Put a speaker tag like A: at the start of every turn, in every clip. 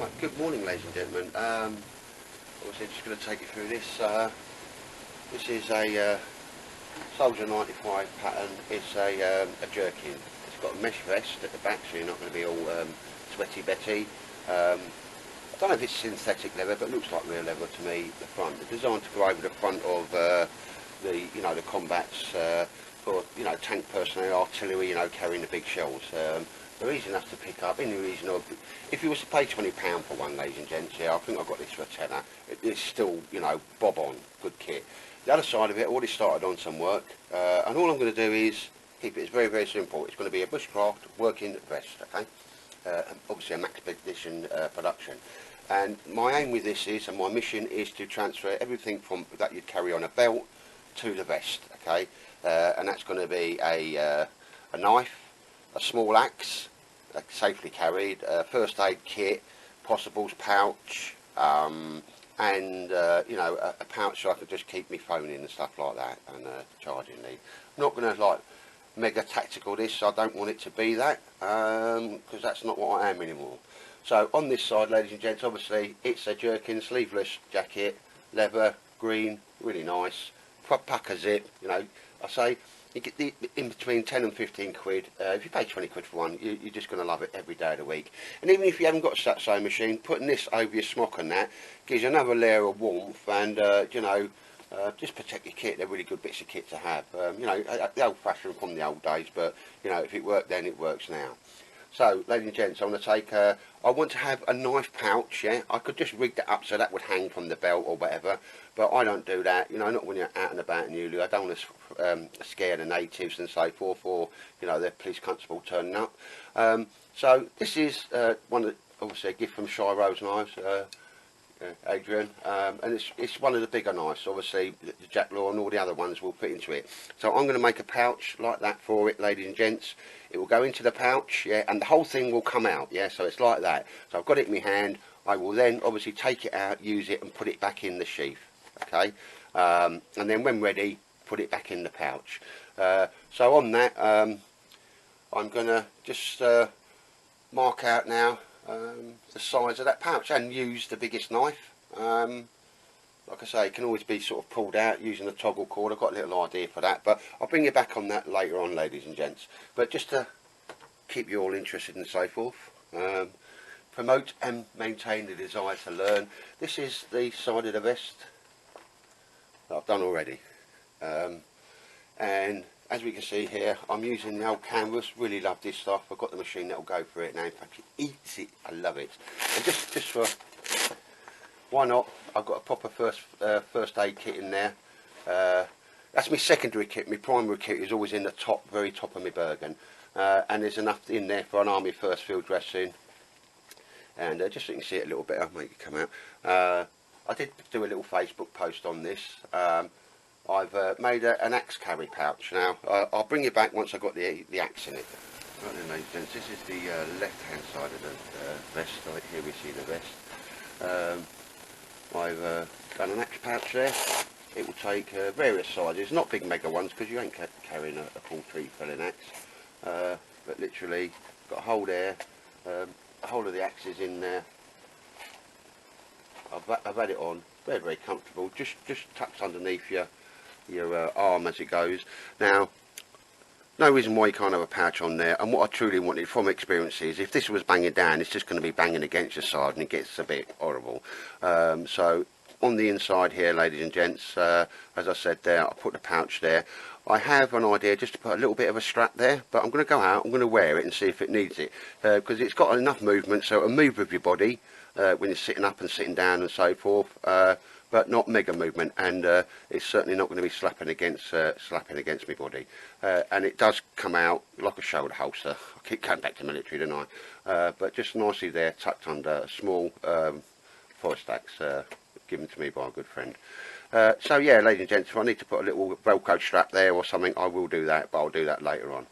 A: Right, good morning, ladies and gentlemen. Obviously, just going to take you through this. This is a Soldier 95 pattern. It's a jerkin. It's got a mesh vest at the back, so you're not going to be all sweaty Betty. I don't know if it's synthetic leather, but it looks like real leather to me. The front, it's designed to go over the front of the the combats for tank personnel, artillery, carrying the big shells. They're easy enough to pick up, in the region of, if you was to pay £20 for one, ladies and gents, yeah, I think I got this for a tenner. It's still, bob on, good kit. The other side of it, I already started on some work, and all I'm going to do is keep it very, very simple. It's going to be a bushcraft working vest, okay? Obviously a max edition production. And my aim with this is, and my mission is to transfer everything from that you'd carry on a belt to the vest, okay? And that's going to be a knife, a small axe, safely carried, a first aid kit, possibles pouch, and a pouch so I could just keep my phone in and stuff like that, and charging lead. I'm not going to like mega tactical this. I don't want it to be that, because that's not what I am anymore. So on this side, ladies and gents, obviously it's a jerkin, sleeveless jacket, leather, green, really nice, pucker zip. I say you get the in between 10 and 15 quid. If you pay 20 quid for one, you're just going to love it every day of the week. And even if you haven't got a sewing machine, putting this over your smock and that gives you another layer of warmth, and just protect your kit. They're really good bits of kit to have. The old fashioned from the old days, but if it worked then, it works now. So, ladies and gents, I'm going to take I want to have a knife pouch, yeah. I could just rig that up so that would hang from the belt or whatever, but I don't do that, not when you're out and about in Ulu. I don't want to scare the natives and so forth, or, their police constable turning up. So, this is obviously a gift from Shy Rose Knives, Adrian, and it's one of the bigger knives. Obviously the Jack Law and all the other ones will fit into it. So I'm going to make a pouch like that for it, ladies and gents. It will go into the pouch, yeah, and the whole thing will come out, yeah. So it's like that. So I've got it in my hand. I will then obviously take it out, use it, and put it back in the sheath, okay. And then when ready, put it back in the pouch. So on that, I'm going to just mark out now the size of that pouch, and use the biggest knife. Like I say, it can always be sort of pulled out using a toggle cord. I've got a little idea for that, but I'll bring you back on that later on, ladies and gents. But just to keep you all interested and so forth, promote and maintain the desire to learn. This is the side of the vest that I've done already, and as we can see here, I'm using the old canvas. Really love this stuff. I've got the machine that will go for it now. In fact, it eats it. I love it. And just for why not, I've got a proper first aid kit in there. That's my secondary kit. My primary kit is always in the very top of my Bergen, and there's enough in there for an army first field dressing. And just so you can see it a little bit, I'll make it come out. I did do a little Facebook post on this. I've made an axe carry pouch. Now I'll bring you back once I've got the axe in it. Right then, ladies and gents, this is the left hand side of the vest. Right here we see the vest. I've done an axe pouch there. It will take various sizes, not big mega ones because you ain't carrying a full 3-felling axe, but literally got a hole there. The whole of the axe is in there. I've had it on, very, very comfortable, just tucks underneath your arm as it goes. Now, no reason why you can't have a pouch on there, and what I truly wanted from experience is, if this was banging down, it's just going to be banging against your side and it gets a bit horrible. So on the inside here, ladies and gents, as I said there, I put the pouch there. I have an idea just to put a little bit of a strap there, but I'm going to go out, I'm going to wear it and see if it needs it, because it's got enough movement so it'll move with your body when you're sitting up and sitting down and so forth, but not mega movement, and it's certainly not going to be slapping against my body. And it does come out like a shoulder holster. I keep going back to military, don't I? But just nicely there, tucked under a small forest axe given to me by a good friend. So yeah, ladies and gents, if I need to put a little velcro strap there or something, I will do that, but I'll do that later on.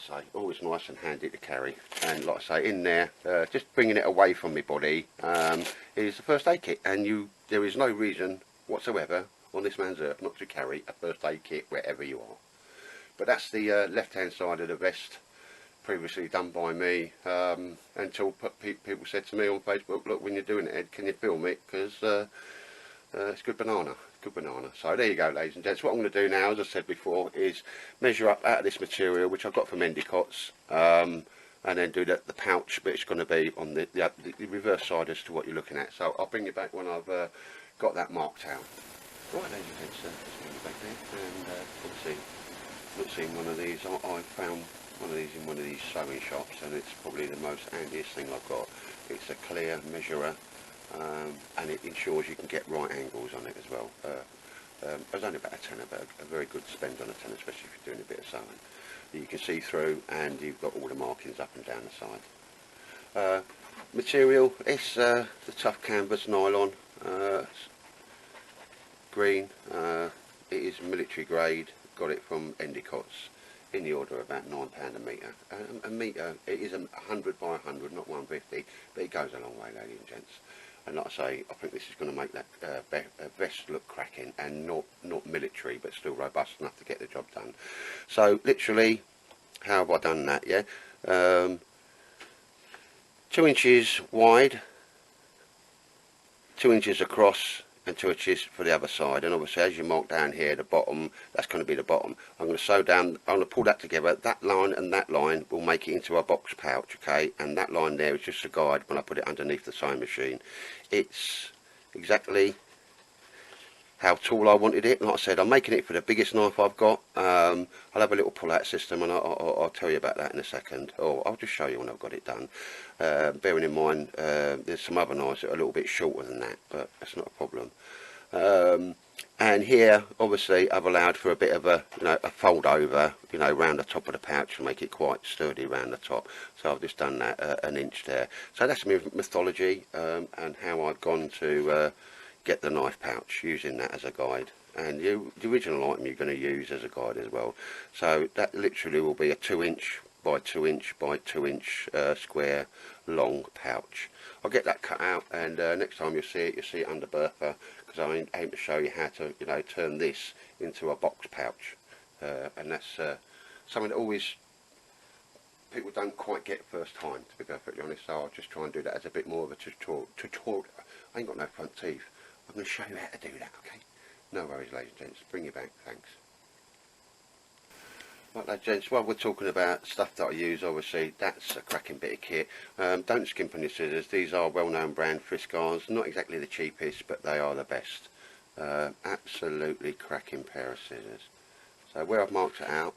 A: So always nice and handy to carry, and like I say, in there, just bringing it away from my body, is the first aid kit, and there is no reason whatsoever on this man's earth not to carry a first aid kit wherever you are. But that's the left hand side of the vest previously done by me, until people said to me on Facebook, look, when you're doing it, Ed, can you film it, because it's good banana, good banana. So there you go, ladies and gents. What I'm going to do now, as I said before, is measure up out of this material, which I've got from Endicott's, and then do the pouch, but it's going to be on the reverse side as to what you're looking at. So I'll bring you back when I've got that marked out. Right, ladies and gents, let's bring you back there, and obviously not seen one of these. I found one of these in one of these sewing shops, and it's probably the most handiest thing I've got. It's a clear measurer, and it ensures you can get right angles on it as well. It was only about a tenner, but a very good spend on a tenner, especially if you're doing a bit of sewing. You can see through, and you've got all the markings up and down the side. Material, it's the tough canvas nylon, green. It is military grade. Got it from Endicott's, in the order of about £9 a metre. A metre, it is 100 by 100, not 150, but it goes a long way, ladies and gents. And like I say, I think this is going to make that vest look cracking, and not military, but still robust enough to get the job done. So literally, how have I done that? Yeah, 2 inches wide, 2 inches across, and 2 inches for the other side. And obviously, as you mark down here, the bottom, that's going to be the bottom. I'm going to sew down, I'm going to pull that together. That line and that line will make it into a box pouch, okay? And that line there is just a guide when I put it underneath the sewing machine. It's exactly how tall I wanted it. Like I said, I'm making it for the biggest knife I've got. I'll have a little pull-out system, and I'll tell you about that in a second, or I'll just show you when I've got it done. Bearing in mind, there's some other knives that are a little bit shorter than that, but that's not a problem. And here, obviously, I've allowed for a bit of a, a fold over, round the top of the pouch to make it quite sturdy round the top. So I've just done that 1 inch there. So that's my mythology, and how I've gone to get the knife pouch, using that as a guide, and the original item you're going to use as a guide as well. So that literally will be a 2 inch by 2 inch by 2 inch square long pouch. I'll get that cut out, and next time you'll see it under Bertha, because I aim to show you how to turn this into a box pouch, and that's something that always people don't quite get first time, to be perfectly honest. So I'll just try and do that as a bit more of a tutorial. I ain't got no front teeth. I'm going to show you how to do that, okay? No worries, ladies and gents. Bring you back, thanks. Right, ladies and gents, while we're talking about stuff that I use, obviously, that's a cracking bit of kit. Don't skimp on your scissors. These are well-known brand Friscars. Not exactly the cheapest, but they are the best. Absolutely cracking pair of scissors. So where I've marked it out,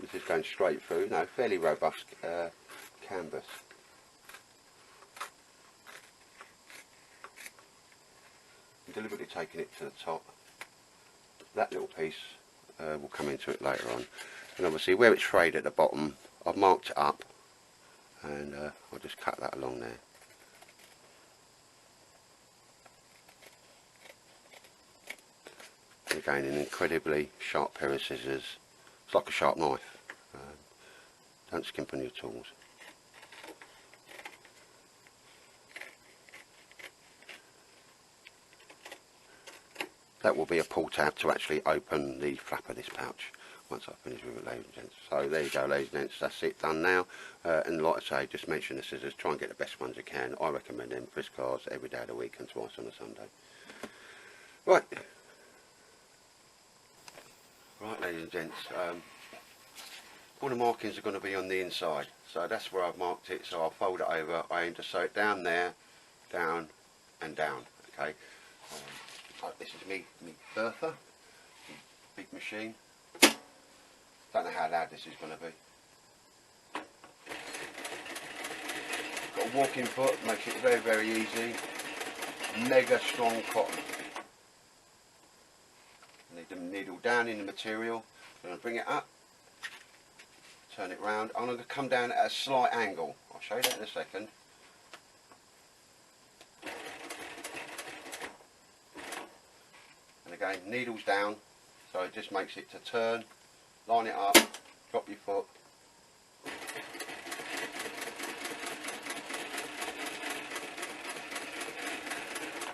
A: this is going straight through. No, fairly robust canvas. Deliberately taking it to the top. That little piece will come into it later on, and obviously where it's frayed at the bottom, I've marked it up, and I'll just cut that along there. And again, an incredibly sharp pair of scissors. It's like a sharp knife. Don't skimp on your tools. That will be a pull tab to actually open the flap of this pouch once I finish with it, ladies and gents. So there you go, ladies and gents, that's it done now. And like I say, just mention the scissors, try and get the best ones you can. I recommend them Friscars every day of the week and twice on a Sunday. Right. Right, ladies and gents, all the markings are going to be on the inside. So that's where I've marked it, so I'll fold it over. I aim to sew it down there, down and down, okay. Right, this is me Bertha, big machine. Don't know how loud this is going to be. Got a walking foot, makes it very, very easy. Mega strong cotton. Need the needle down in the material. I'm going to bring it up, turn it round. I'm going to come down at a slight angle. I'll show you that in a second. And again, needles down, so it just makes it to turn, line it up, drop your foot.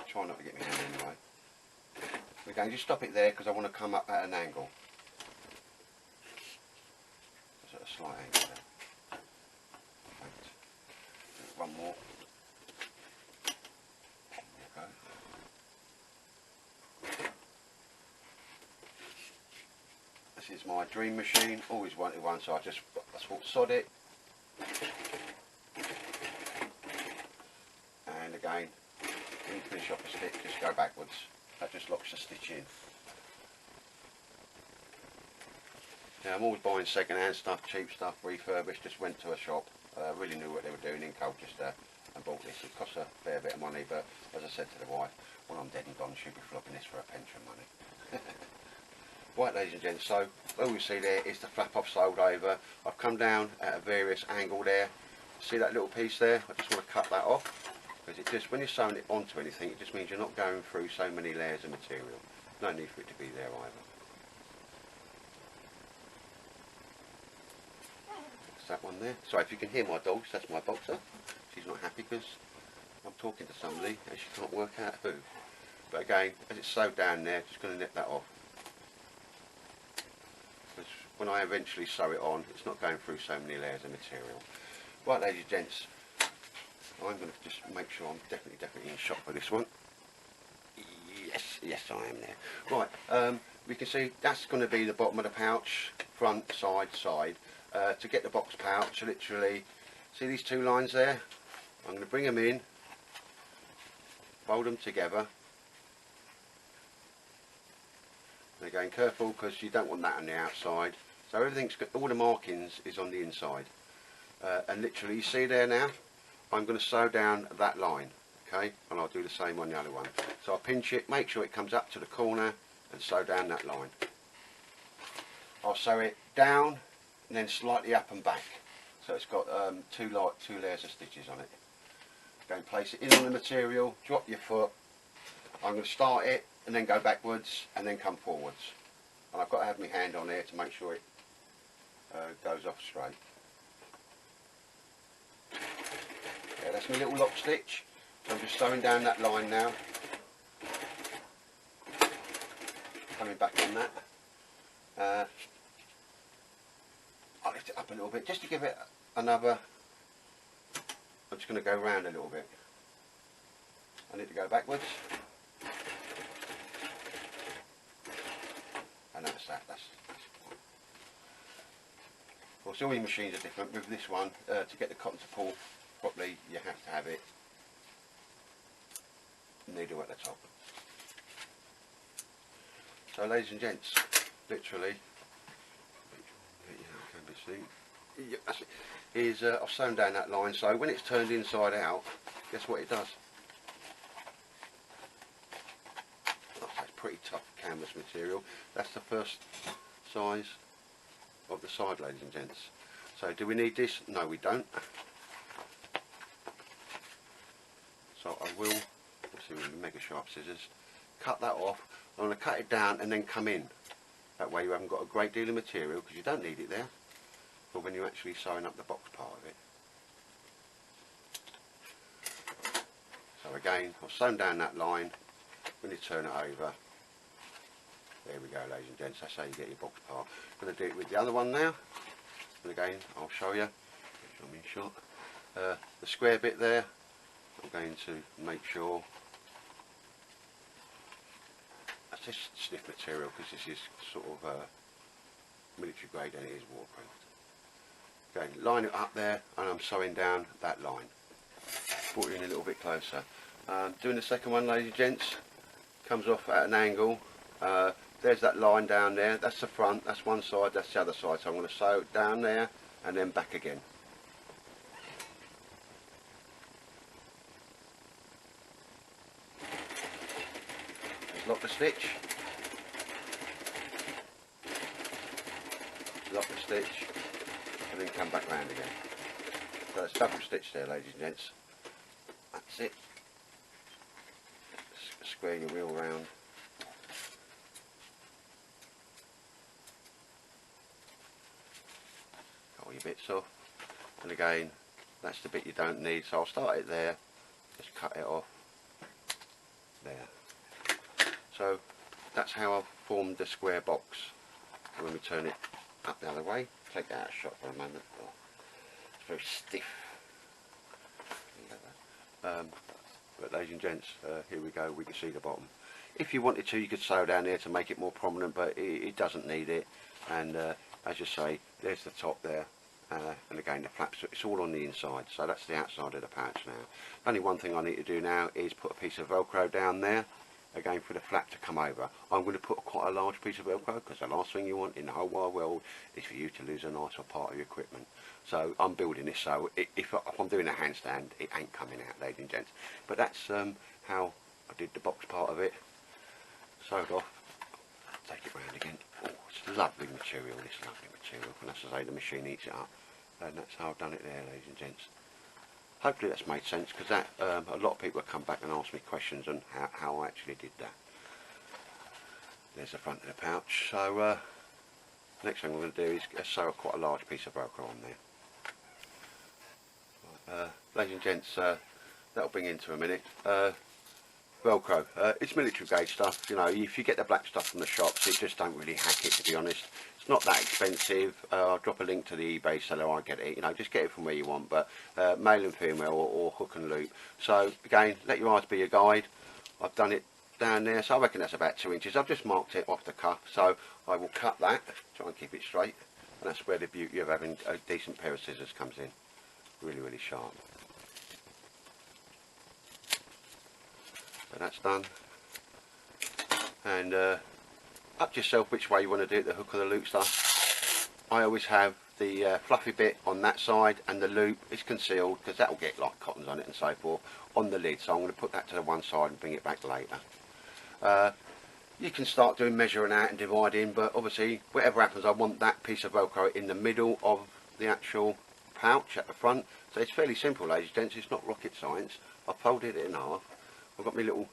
A: Try not to get my hand in the way. Again, just stop it there because I want to come up at an angle. It's at a slight angle there. One more. There we go. This is my dream machine. Always wanted one, so I thought sod it. And again, when you finish off a stitch, just go backwards. That just locks the stitch in. Now I'm always buying second-hand stuff, cheap stuff, refurbished. Just went to a shop, really knew what they were doing in Colchester, and bought this. It costs a fair bit of money, but as I said to the wife, when I'm dead and gone, she'll be flogging this for a pension money. Right, ladies and gents, so all we see there is the flap I've sewed over. I've come down at a various angle there. See that little piece there? I just want to cut that off, because it just, when you're sewing it onto anything, it just means you're not going through so many layers of material. No need for it to be there either. That one there. So if you can hear my dogs, that's my boxer. She's not happy because I'm talking to somebody and she can't work out who. But again, as it's sewed down there, just going to nip that off. Because when I eventually sew it on, it's not going through so many layers of material. Right, ladies and gents, I'm going to just make sure I'm definitely in shot for this one. Yes I am there. Right, we can see that's going to be the bottom of the pouch, front, side. To get the box pouch, literally, see these two lines there? I'm going to bring them in, fold them together. And again, careful because you don't want that on the outside. So everything's got, all the markings is on the inside. And literally, you see there now? I'm going to sew down that line, okay? And I'll do the same on the other one. So I'll pinch it, make sure it comes up to the corner, and sew down that line. I'll sew it down and then slightly up and back, so it's got two layers of stitches on it. Go and place it in on the material, drop your foot. I'm going to start it and then go backwards and then come forwards, and I've got to have my hand on there to make sure it goes off straight. Yeah, that's my little lock stitch, so I'm just sewing down that line now, coming back on that. I'll lift it up a little bit just to give it another. I'm just going to go round a little bit. I need to go backwards, and that's that. That's fine. Of course, all your machines are different. With this one, to get the cotton to pull properly, you have to have it needle at the top. So, ladies and gents, literally. Is I've sewn down that line, so when it's turned inside out, guess what it does? Oh, that's pretty tough canvas material. That's the first size of the side, ladies and gents. So do we need this? No, we don't. So I will, let's see with mega sharp scissors, cut that off. I'm going to cut it down and then come in. That way you haven't got a great deal of material, because you don't need it there, but when you're actually sewing up the box part of it. So again, I've sewn down that line. When you turn it over, there we go, ladies and gents, that's how you get your box part. I'm going to do it with the other one now, and again I'll show you. I'm in shot. The square bit there, I'm going to make sure that's just stiff material, because this is sort of military grade and it is waterproof. Okay, line it up there, and I'm sewing down that line. Brought it in a little bit closer. Doing the second one, ladies and gents, comes off at an angle. There's that line down there, that's the front, that's one side, that's the other side. So I'm going to sew it down there and then back again. Just lock the stitch. Lock the stitch. And then come back round again. So it's double stitch there, ladies and gents. That's it. Square your wheel round. Cut all your bits off. And again, that's the bit you don't need. So I'll start it there. Just cut it off. There. So that's how I've formed the square box. And when we turn it up the other way, take that out of shot for a moment. Oh, it's very stiff. But ladies and gents, here we go, we can see the bottom. If you wanted to, you could sew down there to make it more prominent, but it doesn't need it. And as you say, there's the top there, and again the flaps, it's all on the inside, so that's the outside of the pouch now. Only one thing I need to do now is put a piece of velcro down there, again for the flap to come over. I'm going to put quite a large piece of velcro, because the last thing you want in the whole wide world is for you to lose a nice part of your equipment. So I'm building this so if I'm doing a handstand, it ain't coming out, ladies and gents. But that's how I did the box part of it. Sewed off, take it round again. Oh, it's lovely material, this lovely material. And that's to say, the machine eats it up. And that's how I've done it there, ladies and gents. Hopefully that's made sense, because that a lot of people have come back and asked me questions on how I actually did that. There's the front of the pouch. So next thing we're going to do is sew quite a large piece of velcro on there. Ladies and gents, that'll bring into a minute. Velcro, it's military grade stuff. You know, if you get the black stuff from the shops, it just don't really hack it, to be honest. It's not that expensive. I'll drop a link to the eBay seller. I get it. You know, just get it from where you want, but male and female, or hook and loop. So again, let your eyes be your guide. I've done it down there, so I reckon that's about 2 inches. I've just marked it off the cuff, so I will cut that, try and keep it straight, and that's where the beauty of having a decent pair of scissors comes in. Really, really sharp. So that's done, and up to yourself which way you want to do it, the hook or the loop stuff. I always have the fluffy bit on that side, and the loop is concealed because that will get like cottons on it and so forth on the lid, so I'm going to put that to the one side and bring it back later. You can start doing measuring out and dividing, but obviously whatever happens, I want that piece of velcro in the middle of the actual pouch at the front. So it's fairly simple, ladies and gents, it's not rocket science. I've folded it in half. I've got my little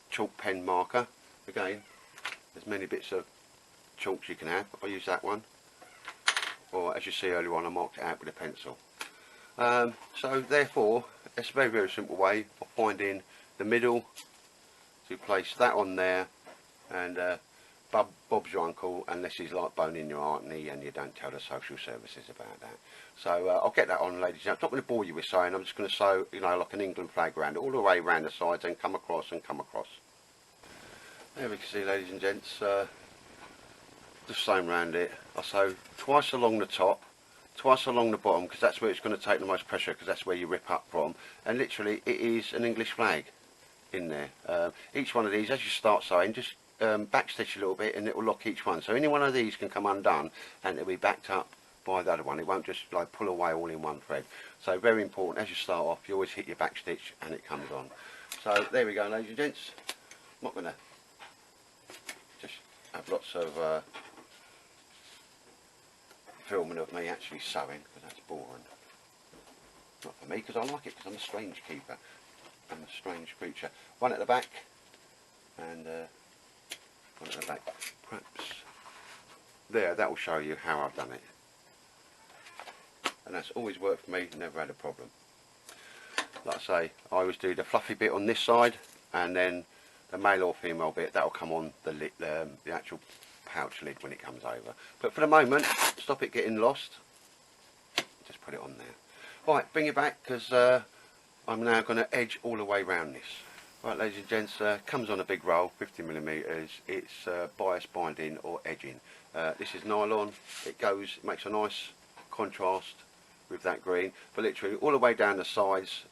A: chalk pen marker. Again, there's many bits of chalks you can have. I use that one, or as you see earlier on, I marked it out with a pencil. So therefore, it's a very, very simple way of finding the middle, to place that on there, and Bob's your uncle, unless he's like boning your auntie and you don't tell the social services about that. So I'll get that on, ladies and gentlemen. I'm not going to bore you with sewing. I'm just going to sew, you know, like an England flag round, all the way around the sides, and come across and come across. There we can see, ladies and gents, just sewing around it. I sew twice along the top, twice along the bottom, because that's where it's going to take the most pressure, because that's where you rip up from. And literally, it is an English flag in there. Each one of these, as you start sewing, just backstitch a little bit, and it will lock each one. So any one of these can come undone, and it'll be backed up by the other one. It won't just like pull away all in one thread. So very important, as you start off, you always hit your back stitch and it comes on. So there we go, ladies and gents. I'm not going to just have lots of filming of me actually sewing, because that's boring. Not for me, because I like it, because I'm a strange keeper. I'm a strange creature. One at the back, and one at the back. Perhaps there, that will show you how I've done it. And that's always worked for me, never had a problem. Like I say, I always do the fluffy bit on this side, and then the male or female bit, that will come on the lid, the actual pouch lid when it comes over. But for the moment, stop it getting lost, just put it on there. Right, bring it back, because I'm now going to edge all the way around this. Right, ladies and gents, comes on a big roll, 50mm. It's bias binding or edging. This is nylon. It makes a nice contrast with that green, but literally all the way down the sides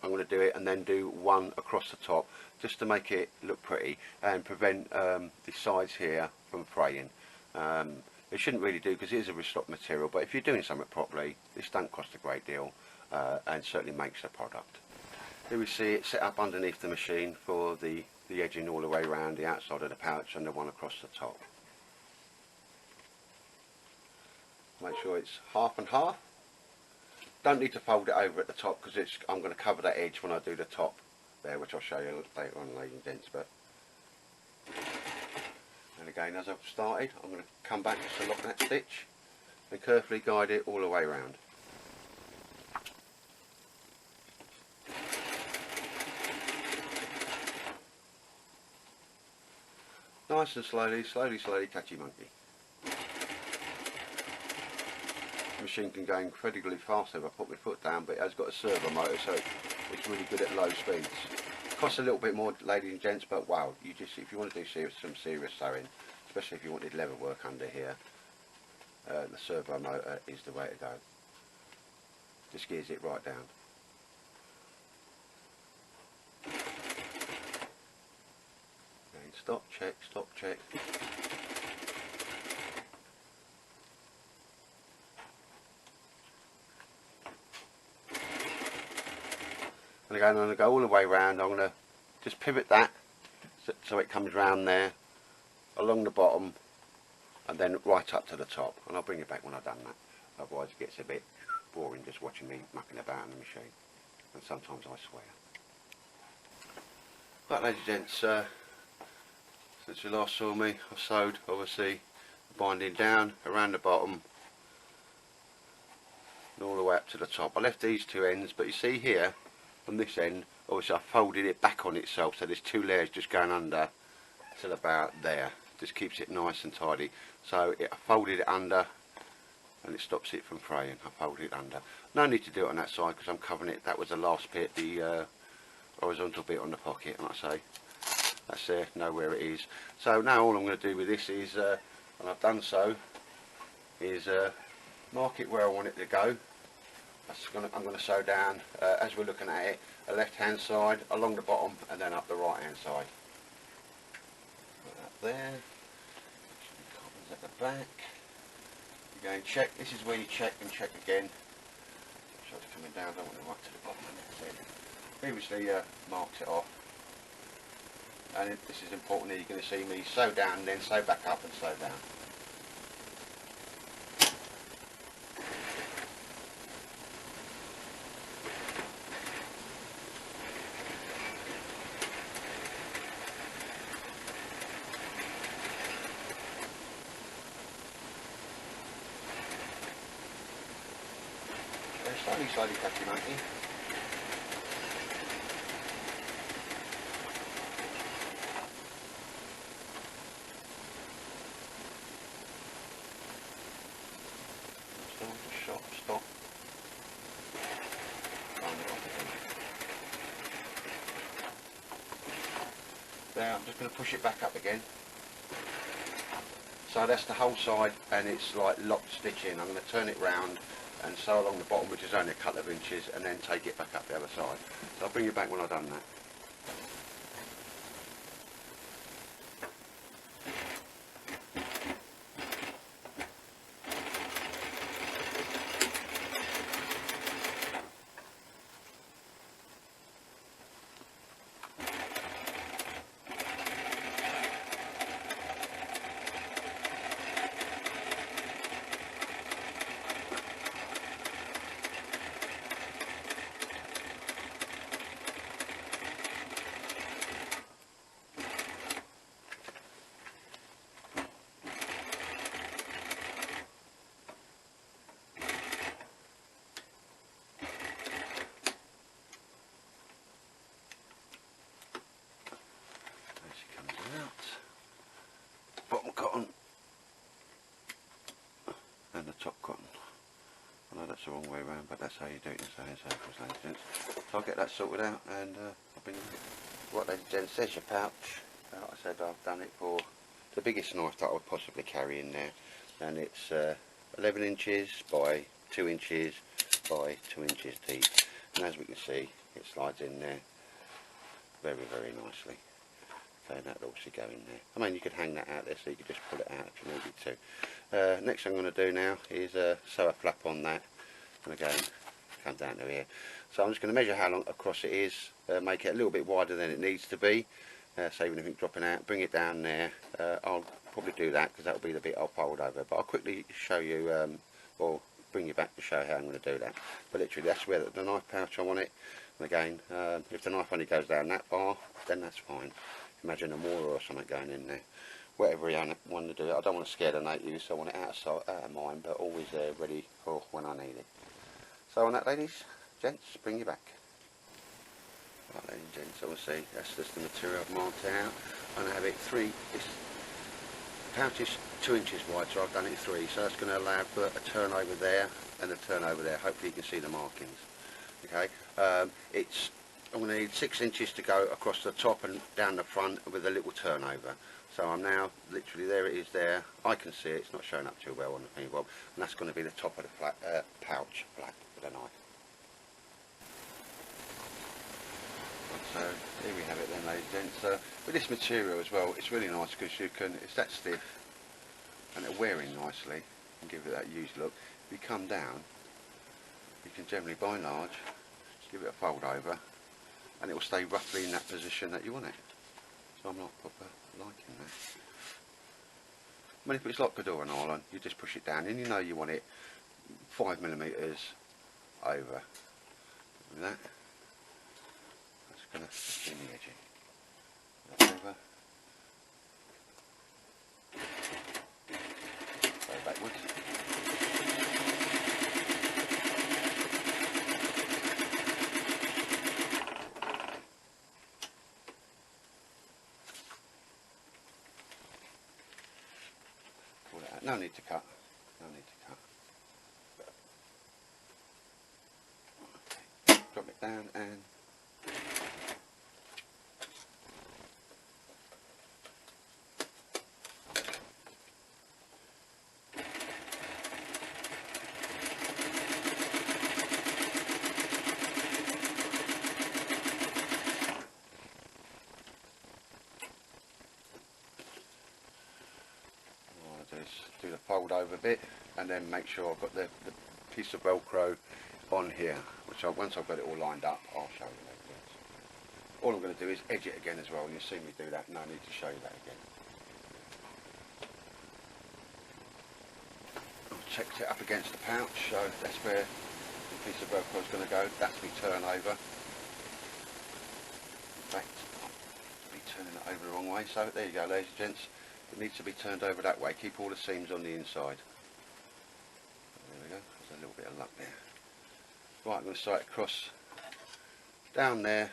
A: I'm going to do it, and then do one across the top, just to make it look pretty and prevent the sides here from fraying. It shouldn't really do, because it is a restock material, but if you're doing something properly, this don't cost a great deal, and certainly makes the product. Here we see it set up underneath the machine for the edging all the way around the outside of the pouch, and the one across the top. Make sure it's half and half. Don't need to fold it over at the top, because I'm going to cover that edge when I do the top there, which I'll show you later on, ladies and gents. But and again, as I've started, I'm going to come back just to lock that stitch and carefully guide it all the way around. Nice and slowly, slowly, slowly, catchy monkey. machine can go incredibly fast if I put my foot down, but it has got a servo motor, so it's really good at low speeds. Costs a little bit more, ladies and gents, but wow, you just, if you want to do some serious sewing, especially if you wanted leather work under here, the servo motor is the way to go. Just gears it right down. And stop, check, stop, check. And again, I'm going to go all the way around. I'm going to just pivot that so it comes round there, along the bottom, and then right up to the top. And I'll bring it back when I've done that. Otherwise it gets a bit boring just watching me mucking about in the machine. And sometimes I swear. Right, ladies and gents, since you last saw me, I've sewed, obviously, the binding down, around the bottom, and all the way up to the top. I left these two ends, but you see here, on this end, obviously I folded it back on itself, so there's two layers just going under till about there. Just keeps it nice and tidy. So I folded it under, and it stops it from fraying. I folded it under. No need to do it on that side because I'm covering it. That was the last bit, the horizontal bit on the pocket, and like I say, that's there, know where it is. So now all I'm going to do with this is, and I've done so, is mark it where I want it to go. I'm going to sew down, as we're looking at it, a left hand side, along the bottom, and then up the right hand side. Put that there. Cottons at the back. You go and check. This is where you check and check again. So it's coming down, I don't want it right to the bottom. That's it. Previously marked it off. And this is important, you're going to see me sew down, then sew back up and sew down. Slowly catchy, monkey. Stop. There, I'm just going to push it back up again. So that's the whole side, and it's like locked stitching. I'm going to turn it round and sew along the bottom, which is only a couple of inches, and then take it back up the other side. So I'll bring you back when I've done that. Bottom cotton and the top cotton. I know that's the wrong way around, but that's how you do it in sewing circles, ladies and gents. So I'll get that sorted out, and I'll bring it. Right, ladies and gents, there's your pouch. Like I said, I've done it for the biggest knife that I would possibly carry in there, and it's 11 inches by 2 inches by 2 inches deep, and as we can see, it slides in there very, very nicely. Okay, that'll obviously go in there. I mean, you could hang that out there, so you could just pull it out if you needed to. Next thing I'm going to do now is sew a flap on that, and again, come down to here. So I'm just going to measure how long across it is, make it a little bit wider than it needs to be, save anything dropping out, bring it down there. I'll probably do that because that'll be the bit I'll fold over, but I'll quickly show you, or bring you back to show how I'm going to do that. But literally, that's where the knife pouch I want it. And again, if the knife only goes down that far, then that's fine. Imagine a Mora or something going in there. Whatever you want to do, I don't want to scare the natives, so I want it out of sight, out of mind, but always there ready for when I need it. So on that, ladies, gents, bring you back. Right, ladies and gents, obviously that's just the material I've marked out. I'm going to have it this pouch is 2 inches wide, so I've done it 3, so that's going to allow for a turn over there and a turn over there. Hopefully you can see the markings. Okay, I'm going to need 6 inches to go across the top and down the front with a little turnover. So I'm now literally, there it is there, I can see it, it's not showing up too well on the thing, Bob, and that's going to be the top of the pouch flap with a knife. So here we have it then, ladies and gents. With this material as well, it's really nice because you can, it's that stiff and it'll wear in nicely and give it that used look. If you come down, you can generally, by and large, give it a fold over and it will stay roughly in that position that you want it. So I'm not proper liking that. I mean, if it's like Cadora nylon, you just push it down and you know you want it 5mm over. And that's going to thin the edging. That over. Go backwards. Pull it out. No need to cut. No need to cut. Okay. Drop it down and do the fold over bit and then make sure I've got the piece of velcro on here, which once I've got it all lined up I'll show you later. All I'm going to do is edge it again as well, and you'll see me do that, no need to show you that again. I've checked it up against the pouch, so that's where the piece of velcro is going to go. That's me turnover. In fact, I'll be turning it over the wrong way, so there you go, ladies and gents. It needs to be turned over that way. Keep all the seams on the inside. There we go. There's a little bit of luck there. Right, I'm going to start across, down there,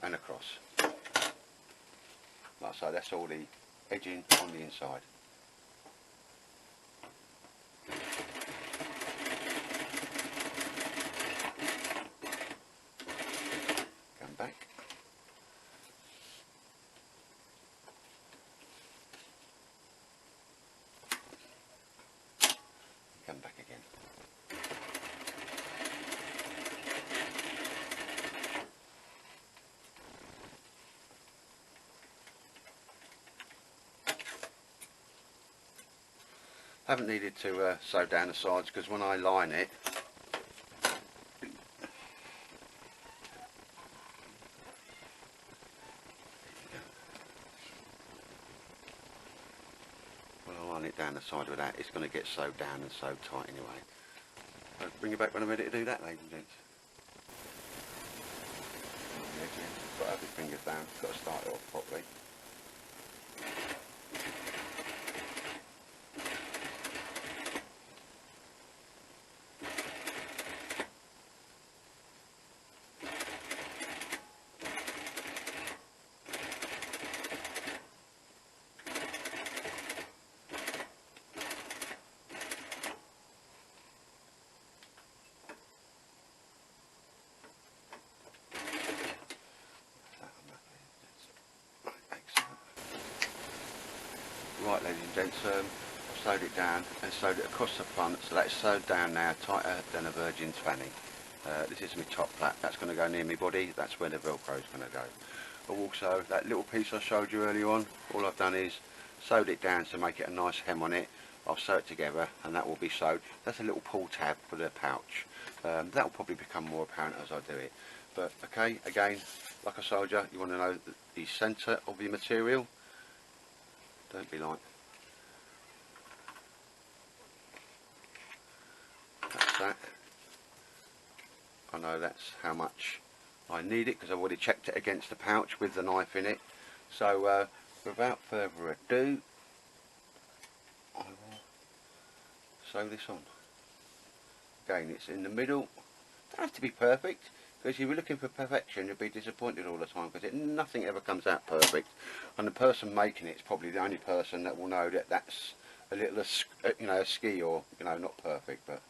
A: and across. Like so, that's all the edging on the inside. Come back. Come back again. Haven't needed to sew down the sides because when I line it, down the side of that, it's going to get sewed down and sewed tight anyway. So bring it back when I'm ready to do that, ladies and gents. Got to have your fingers down, got to start it off properly. Right, ladies and gents, I've sewed it down and sewed it across the front, so that's sewed down now, tighter than a virgin's fanny. This is my top flap, that's going to go near my body, that's where the velcro is going to go. But also, that little piece I showed you earlier on, all I've done is sewed it down to make it a nice hem on it. I'll sew it together and that will be sewed. That's a little pull tab for the pouch. That will probably become more apparent as I do it. But okay, again, like I showed you, you want to know the centre of your material. Don't be like, that's that. I know that's how much I need it because I've already checked it against the pouch with the knife in it. So without further ado, I will sew this on. Again, it's in the middle. Don't have to be perfect. Because if you're looking for perfection, you'll be disappointed all the time, because nothing ever comes out perfect, and the person making it is probably the only person that will know that that's a little, you know, a ski, or, you know, not perfect. But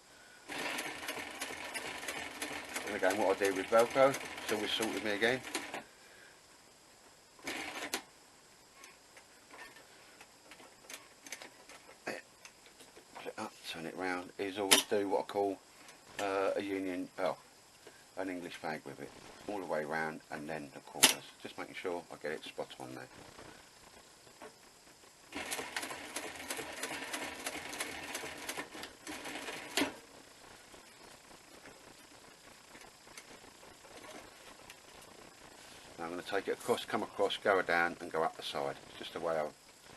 A: and again, what I do with Velcro, it's always sorted me again. Put it up, turn it round. Is always do what I call a union, an English flag with it, all the way round, and then the corners, just making sure I get it spot on there. Now I'm going to take it across, come across, go down and go up the side. It's just the way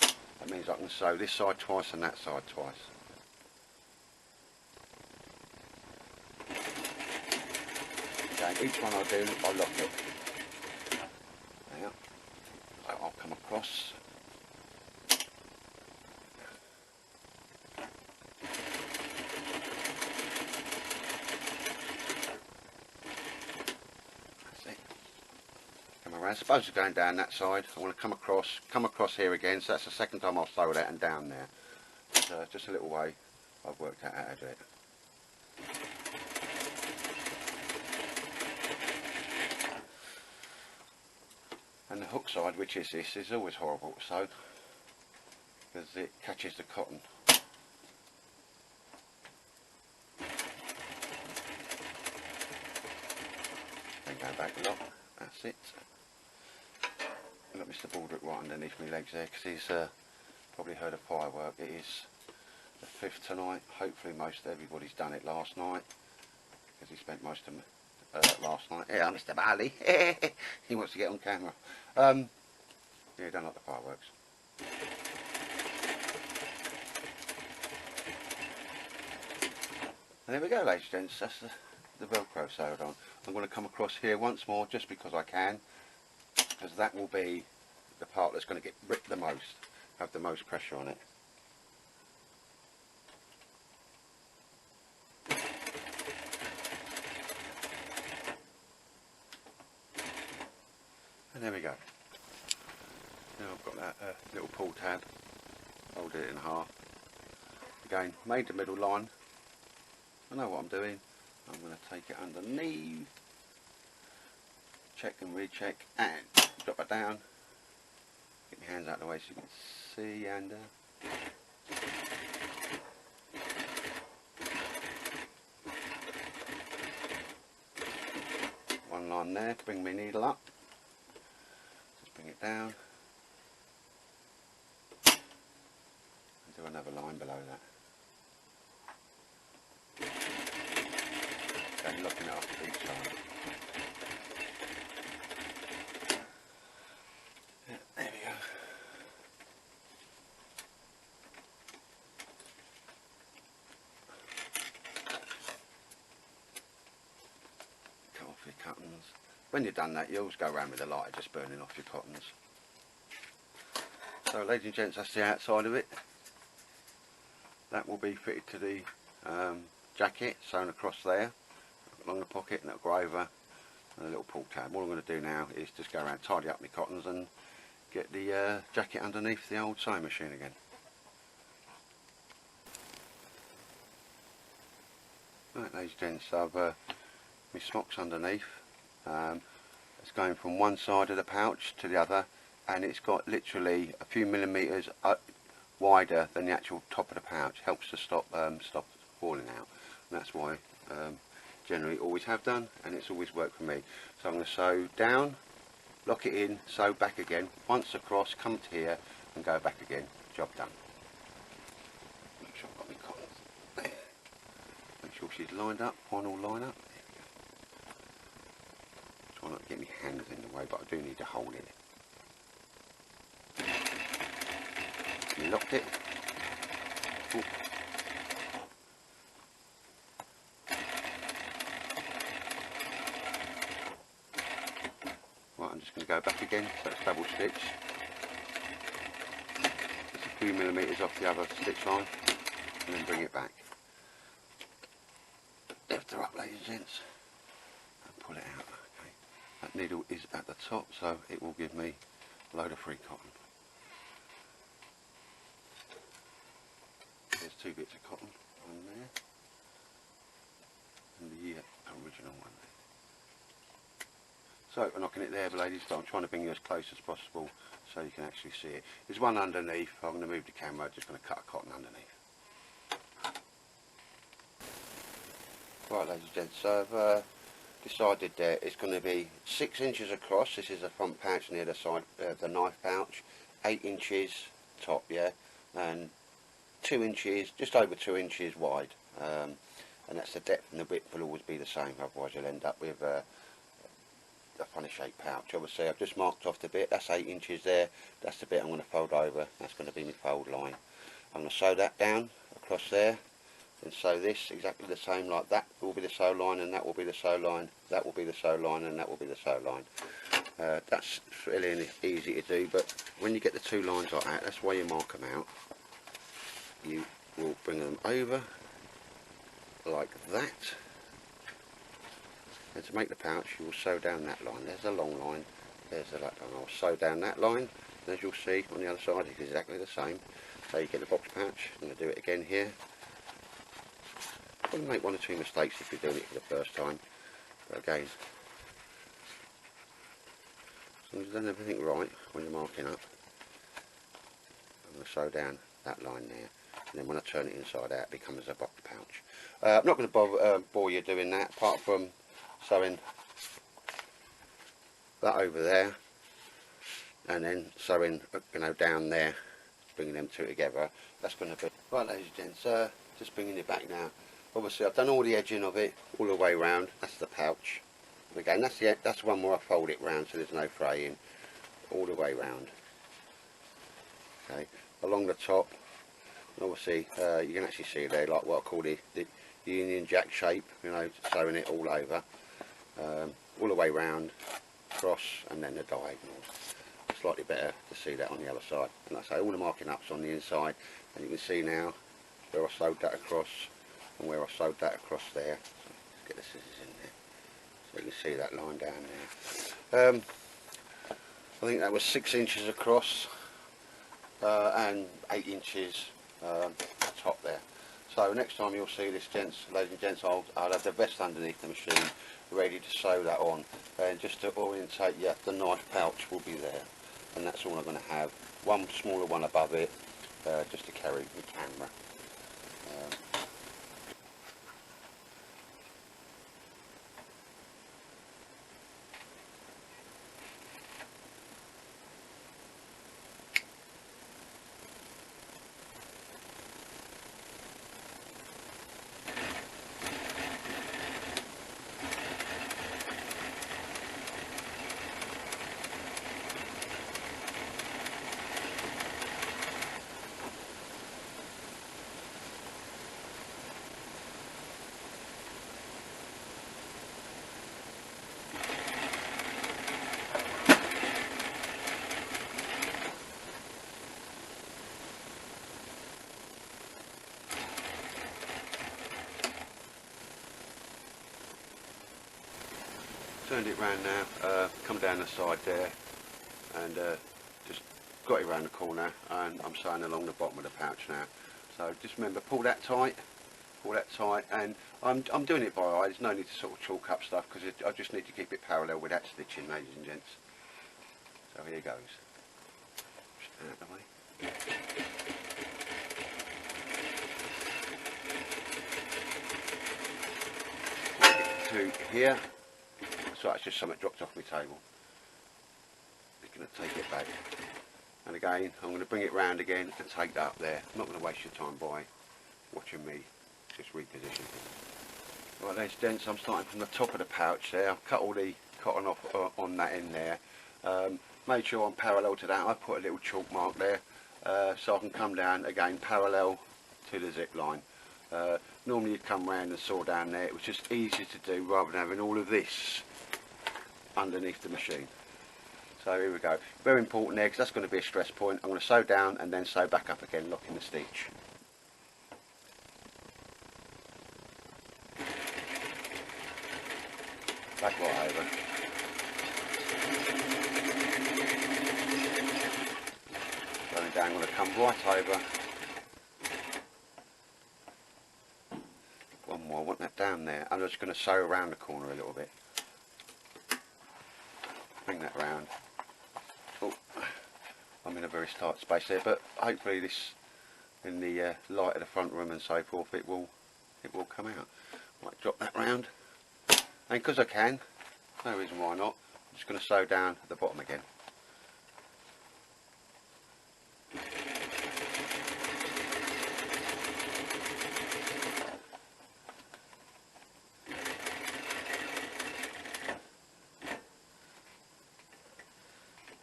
A: that means I can sew this side twice and that side twice. Okay, each one I do, I lock it. There, I'll come across. I suppose it's going down that side. I want to come across here again, so that's the second time I've sewed that, and down there. So just a little way I've worked out how to do it. And the hook side, which is this, is always horrible to sew, because it catches the cotton. Then go back a lot, that's it. Got Mr. Baldrick right underneath my legs there, because he's probably heard of firework. It is the 5th tonight. Hopefully most everybody's done it last night, because he spent most of last night. Yeah, Mr. Barley. He wants to get on camera. Yeah, he don't like the fireworks. And there we go, ladies and gents. That's the Velcro sewed on. I'm going to come across here once more, just because I can, because that will be the part that's going to get ripped the most, have the most pressure on it. And there we go. Now I've got that little pull tab, folded it in half. Again, made the middle line. I know what I'm doing. I'm going to take it underneath, check and recheck, and drop it down. Get my hands out of the way so you can see, and one line there, bring my needle up, just bring it down, and do another line below that. Then looking it up each side. Yeah, there we go. Cut off your cottons. When you've done that, you always go around with the lighter, just burning off your cottons. So, ladies and gents, that's the outside of it. That will be fitted to the jacket, sewn across there, along the pocket, and it'll go over, and a little pull tab. All I'm going to do now is just go around, tidy up my cottons, and get the jacket underneath the old sewing machine again. Right, ladies and gents, I've my smocks underneath. It's going from one side of the pouch to the other, and it's got literally a few millimetres wider than the actual top of the pouch. Helps to stop falling out, and that's why generally always have done, and it's always worked for me. So I'm going to sew down, lock it in, sew back again, once across, come to here and go back again. Job done. Make sure I've got my cotton there. Make sure she's lined up, final line up. Try not to get my hands in the way, but I do need to hold it. Locked it. Ooh. Right, I'm just going to go back again, so it's double stitch. Just a few millimetres off the other stitch line, and then bring it back. Lift her up, ladies and gents, and pull it out. That needle is at the top, so it will give me a load of free cotton. There's 2 bits of cotton on there, and the original one there. So we're knocking it there, ladies, but I'm trying to bring you as close as possible so you can actually see it. There's one underneath. I'm going to move the camera, just going to cut a cotton underneath. Right, ladies and gents, so I've decided that it's going to be 6 inches across. This is the front pouch near the side of the knife pouch, 8 inches top, yeah, and 2 inches, just over 2 inches wide, and that's the depth, and the width will always be the same, otherwise you'll end up with a funny shaped pouch. Obviously I've just marked off the bit, that's 8 inches there, that's the bit I'm going to fold over, that's going to be my fold line. I'm going to sew that down across there, and sew this exactly the same, like that will be the sew line, and that will be the sew line, that will be the sew line, and that will be the sew line. That's really easy to do, but when you get the 2 lines like that, that's why you mark them out. You will bring them over like that, and to make the pouch you will sew down that line. There's a long line, there's the left line. I'll sew down that line, and as you'll see on the other side it's exactly the same. So you get the box pouch. I'm going to do it again here. You'll make 1 or 2 mistakes if you're doing it for the first time, but again, as long as you've done everything right when you're marking up, I'm going to sew down that line there, and then when I turn it inside out it becomes a box pouch. I'm not going to bore you doing that, apart from sewing that over there and then sewing, you know, down there, bringing them 2 together. That's going to be right, ladies and gents. Just bringing it back now. Obviously I've done all the edging of it all the way round. That's the pouch. And again, that's one where I fold it round so there's no fraying, all the way round. Okay, along the top, obviously you can actually see there, like what I call the Union Jack shape, you know, sewing it all over, all the way round, across, and then the diagonals. Slightly better to see that on the other side. And like I say, all the marking ups on the inside, and you can see now where I sewed that across and where I sewed that across there. So let's get the scissors in there so you can see that line down there. I think that was 6 inches across and 8 inches top there. So next time you'll see this, gents, ladies and gents, I'll have the vest underneath the machine ready to sew that on, and just to orientate you, the knife pouch will be there, and that's all I'm going to have. One smaller one above it, just to carry the camera. Turned it round now, come down the side there, and just got it round the corner, and I'm sewing along the bottom of the pouch now. So just remember, pull that tight, and I'm doing it by eye. There's no need to sort of chalk up stuff, because I just need to keep it parallel with that stitching, ladies and gents. So here goes. Just out of the way. To here. So it's just something dropped off my table. Just going to take it back, and again I'm going to bring it round again and take that up there. I'm not going to waste your time by watching me just reposition things. Right, ladies and gents, I'm starting from the top of the pouch there. I've cut all the cotton off on that end there. Made sure I'm parallel to that. I put a little chalk mark there, so I can come down again parallel to the zip line. Normally you'd come round and saw down there. It was just easier to do rather than having all of this underneath the machine. So here we go. Very important there, because that's going to be a stress point. I'm going to sew down and then sew back up again, locking the stitch. Back right over. Going down, I'm going to come right over. One more, I want that down there. I'm just going to sew around the corner a little bit. Bring that round. Oh, I'm in a very tight space there, but hopefully this, in the light of the front room and so forth, it will come out. Might drop that round, and because I can, no reason why not, I'm just going to sew down at the bottom again.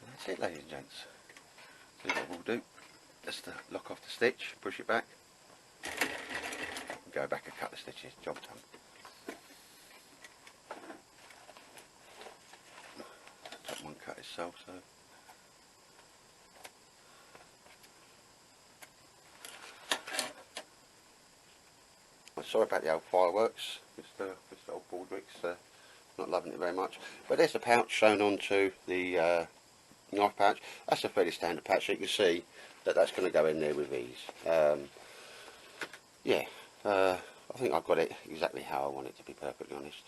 A: That's it, ladies and gents. So what we'll do, just to lock off the stitch, push it back, and go back a couple of stitches, job done. That one cut itself, so sorry about the old fireworks. This old Baldrick's not loving it very much. But there's a pouch sewn onto the knife pouch. That's a fairly standard pouch, so you can see that that's going to go in there with ease. Yeah, I think I've got it exactly how I want it, to be perfectly honest.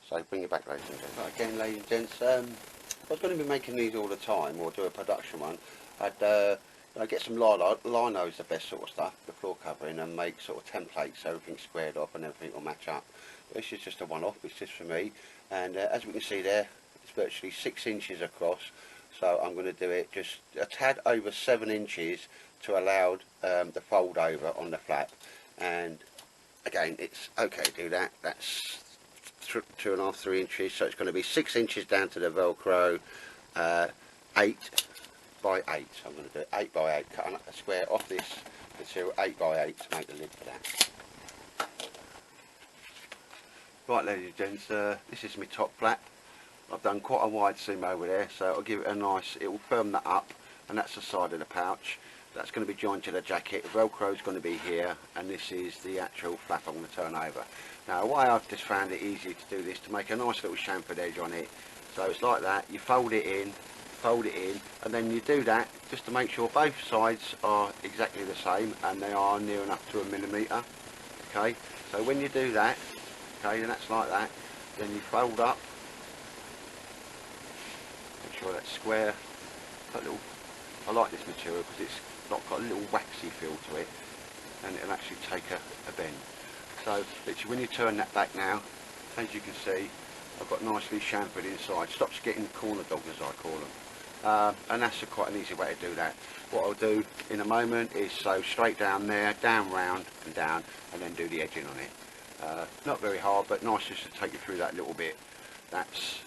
A: So bring it back, ladies and gents. Right, again, ladies and gents, if I was going to be making these all the time, or do a production one, I'd get some lino is the best sort of stuff, the floor covering, and make sort of templates so everything's squared off and everything will match up. But this is just a one-off, it's just for me, and as we can see there, it's virtually 6 inches across, so I'm going to do it just a tad over 7 inches to allow the fold over on the flap. And again, it's okay to do that. That's 2.5, 3 inches, so it's going to be 6 inches down to the velcro, 8 by 8. I'm going to do 8 by 8, cutting up a square off this material, 8 by 8 to make the lid for that. Right, ladies and gents, this is my top flap. I've done quite a wide seam over there, so I'll give it a nice, it will firm that up, and that's the side of the pouch. That's going to be joined to the jacket. The Velcro is going to be here, and this is the actual flap I'm going to turn over. Now, why I've just found it easy to do this, to make a nice little chamfered edge on it. So it's like that, you fold it in, and then you do that just to make sure both sides are exactly the same, and they are near enough to a millimetre. Okay, so when you do that, okay, and that's like that, then you fold up, make sure that's square. I like this material because it's got a little waxy feel to it, and it'll actually take a bend. So literally when you turn that back now, as you can see, I've got nicely chamfered inside. Stops getting corner dogs, as I call them, and that's quite an easy way to do that. What I'll do in a moment is sew straight down there, down, round and down, and then do the edging on it. Not very hard, but nice just to take you through that little bit. That's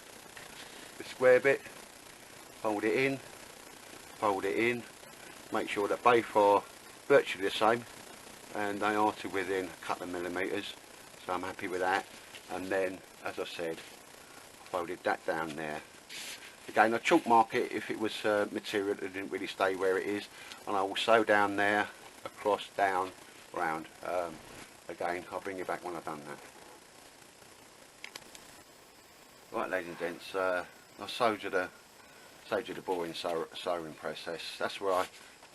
A: the square bit. Fold it in, make sure that both are virtually the same, and they are to within a couple of millimetres, so I'm happy with that. And then, as I said, I folded that down there. Again, I chalk mark it if it was material that didn't really stay where it is, and I will sew down there, across, down, round. Again, I'll bring you back when I've done that. Right, ladies and gents, I sewed you the boring sewing process. That's where I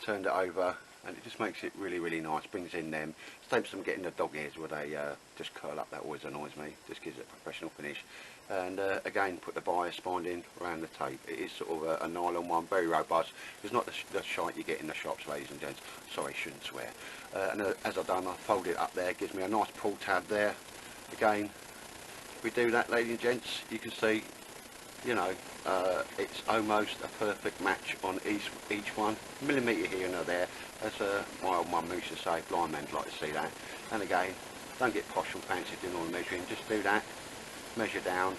A: turned it over, and it just makes it really, really nice. Brings in them, stops them getting the dog ears where they just curl up. That always annoys me. Just gives it a professional finish. And again, put the bias binding around the tape. It is sort of a nylon one, very robust. It's not the shite you get in the shops, ladies and gents. Sorry, shouldn't swear. And as I've done, I fold it up there. It gives me a nice pull tab there. Again, if we do that, ladies and gents, you can see, you know, it's almost a perfect match on each one. Millimetre here and there, as my old mum used to say, blind men like to see that. And again, don't get posh and fancy doing all the measuring, just do that, measure down,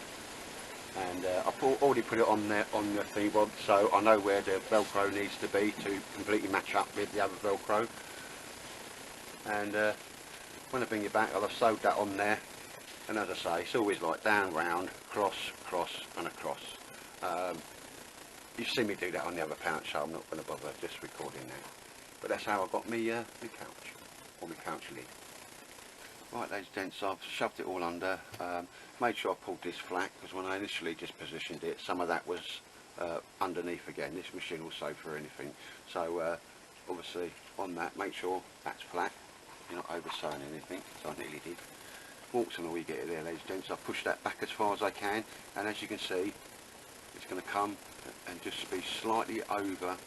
A: and I've already put it on there on the thingy bob, so I know where the Velcro needs to be to completely match up with the other Velcro. And when I bring it back, I'll have sewed that on there. And as I say, it's always like down, round, cross, and across. You've seen me do that on the other pouch, so I'm not going to bother just recording that. But that's how I got me, my pouch, or my pouch lid. Right, ladies and gents, I've shoved it all under, made sure I pulled this flat, because when I initially just positioned it, some of that was underneath again. This machine will sew for anything, so obviously on that, make sure that's flat, you're not over sewing anything, so I nearly did. Walks and all you get it there, ladies and gents. I've pushed that back as far as I can, and as you can see, it's going to come and just be slightly over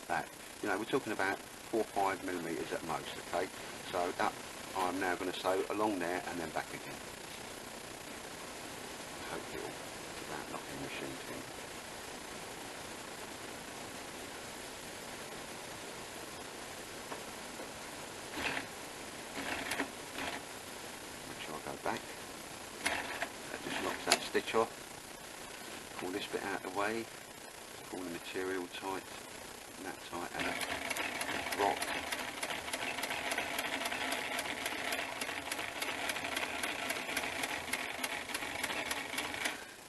A: that. You know, we're talking about 4 or 5 millimetres at most, okay? So that I'm now going to sew along there and then back again. Hopefully it'll about knocking the machine in. Make sure I go back. That just knocks that stitch off. Pull this bit out of the way. Pull the material tight, and that tight, and that drop.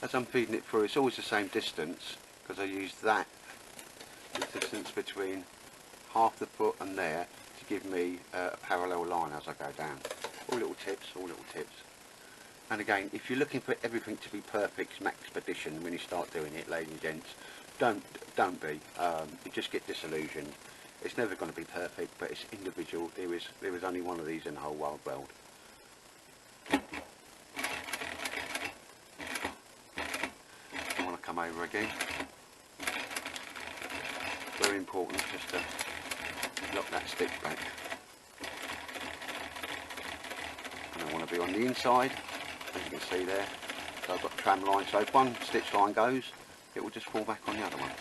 A: As I'm feeding it through, it's always the same distance, because I use that the distance between half the foot and there to give me a parallel line as I go down. All little tips, all little tips. And again, if you're looking for everything to be perfect, max expedition, when you start doing it, ladies and gents, don't be. You just get disillusioned. It's never going to be perfect, but it's individual. There is only one of these in the whole wide world. I want to come over again. Very important just to lock that stitch back. And I want to be on the inside, as you can see there. So I've got tram line, so if one stitch line goes, it will just fall back on the other one.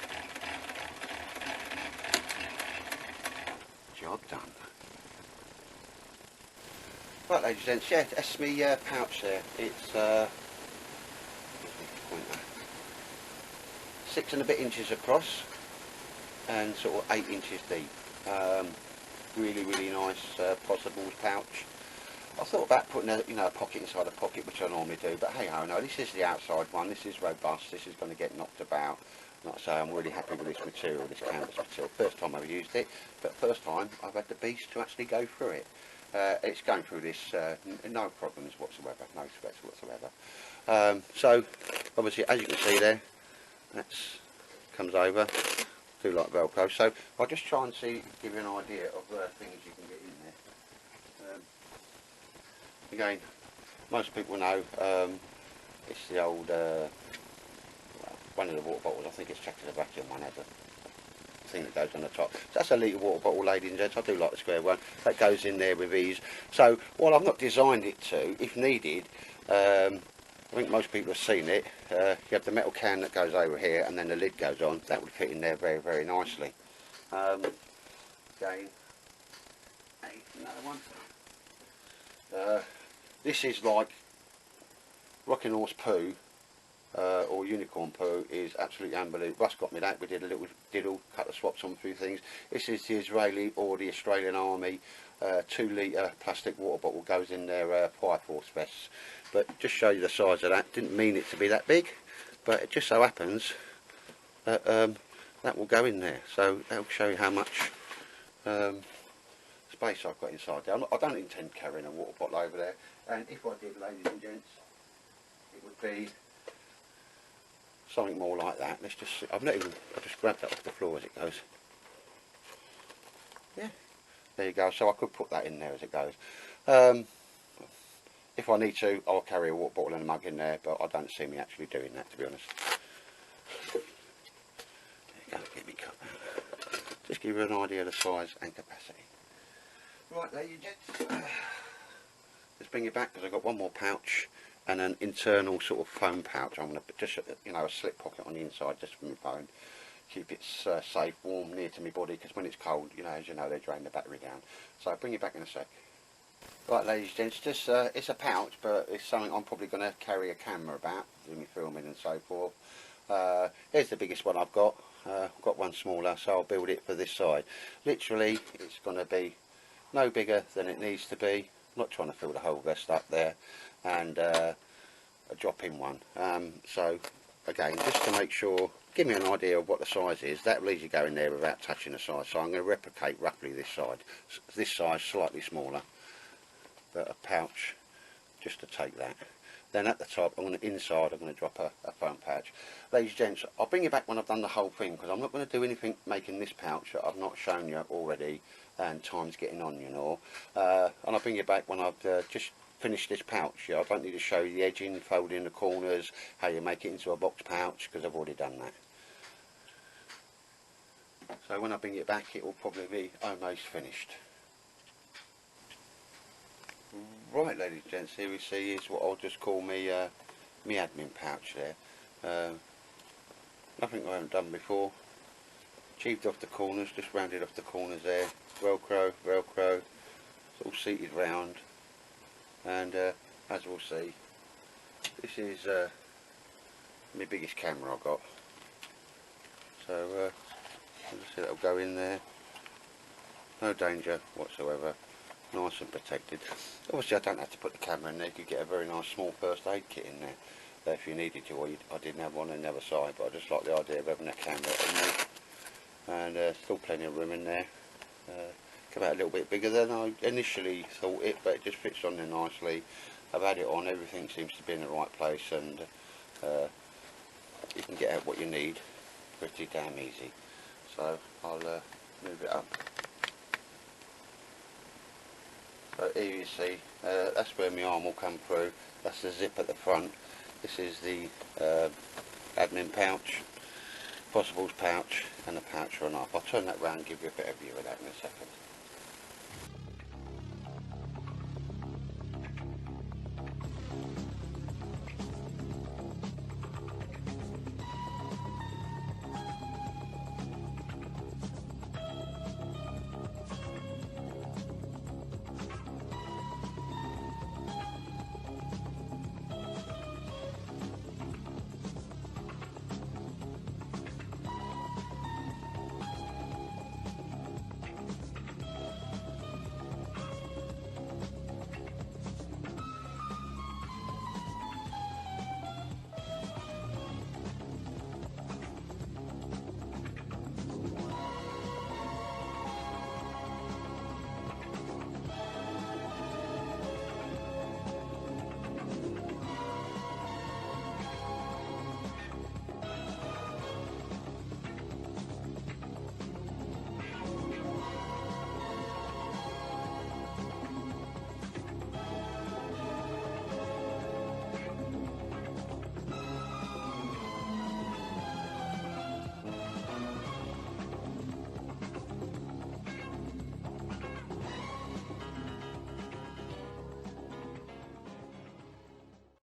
A: Job done. Right, ladies and gents, yeah, that's my pouch there. It's 6 and a bit inches across and sort of 8 inches deep. Really nice possibles pouch. I thought about putting a pocket inside a pocket, which I normally do, but hey ho, no, this is the outside one. This is robust. This is going to get knocked about. Like I say, I'm really happy with this material, this canvas material. First time I've used it, but first time I've had the beast to actually go through it. It's going through this, no problems whatsoever, no sweats whatsoever. So obviously, as you can see there, that comes over. Do like Velcro. So I'll just try and give you an idea of things you can get in there. Again, most people know it's the old one of the water bottles. I think it's checked as a vacuum one, has a thing that goes on the top. So that's a litre water bottle, ladies and gents. I do like the square one. That goes in there with ease. So while I've not designed it to, if needed, I think most people have seen it. You have the metal can that goes over here, and then the lid goes on. That would fit in there very nicely. Again, another one. This is like rocking horse poo or unicorn poo is absolutely unbelievable. Russ got me that. We did a little diddle, cut the swaps on a few things. This is the Israeli or the Australian Army 2 litre plastic water bottle, goes in their fire force vests. But just show you the size of that. Didn't mean it to be that big, but it just so happens that that will go in there. So that'll show you how much space I've got inside there. I don't intend carrying a water bottle over there, and if I did, ladies and gents, it would be something more like that. Let's just see. I just grabbed that off the floor as it goes. Yeah, there you go. So I could put that in there as it goes. If I need to, I'll carry a water bottle and a mug in there, but I don't see me actually doing that, to be honest. There you go, get me cup out. Just give you an idea of the size and capacity. Right, ladies and gents, let's bring it back, because I've got one more pouch and an internal sort of foam pouch. I'm going to just, a slip pocket on the inside just for my phone. Keep it safe, warm, near to my body, because when it's cold, as you know, they drain the battery down. So I'll bring you back in a sec. Right, ladies and gents, it's a pouch, but it's something I'm probably going to carry a camera about, do me filming and so forth. Here's the biggest one I've got. I've got one smaller, so I'll build it for this side. Literally, it's going to be no bigger than it needs to be. I'm not trying to fill the whole vest up there, and a drop-in one. So again, just to make sure, give me an idea of what the size is. That will easily go in there without touching the size. So I'm going to replicate roughly this side. This size slightly smaller, but a pouch just to take that. Then at the top, inside I'm going to drop a front pouch. Ladies and gents, I'll bring you back when I've done the whole thing, because I'm not going to do anything making this pouch that I've not shown you already, and time's getting on, you know. And I'll bring you back when I've just finished this pouch. I don't need to show you the edging, folding the corners, how you make it into a box pouch, because I've already done that. So when I bring it back, it will probably be almost finished. Right, ladies and gents, here we see is what I'll just call me admin pouch there. Nothing I haven't done before. Achieved off the corners, just rounded off the corners there. Velcro, it's all seated round. And as we'll see, this is my biggest camera I've got. So see, that'll go in there. No danger whatsoever. Nice and protected. Obviously I don't have to put the camera in there. You could get a very nice small first aid kit in there if you needed to, or I didn't have one on the other side, but I just like the idea of having a camera in there. And still plenty of room in there. Come out a little bit bigger than I initially thought it, but it just fits on there nicely. I've had it on, everything seems to be in the right place, and you can get out what you need pretty damn easy. So I'll move it up. So here you see, that's where my arm will come through. That's the zip at the front. This is the admin pouch, possibles pouch, and the pouch run up. I'll turn that round and give you a better view of that in a second.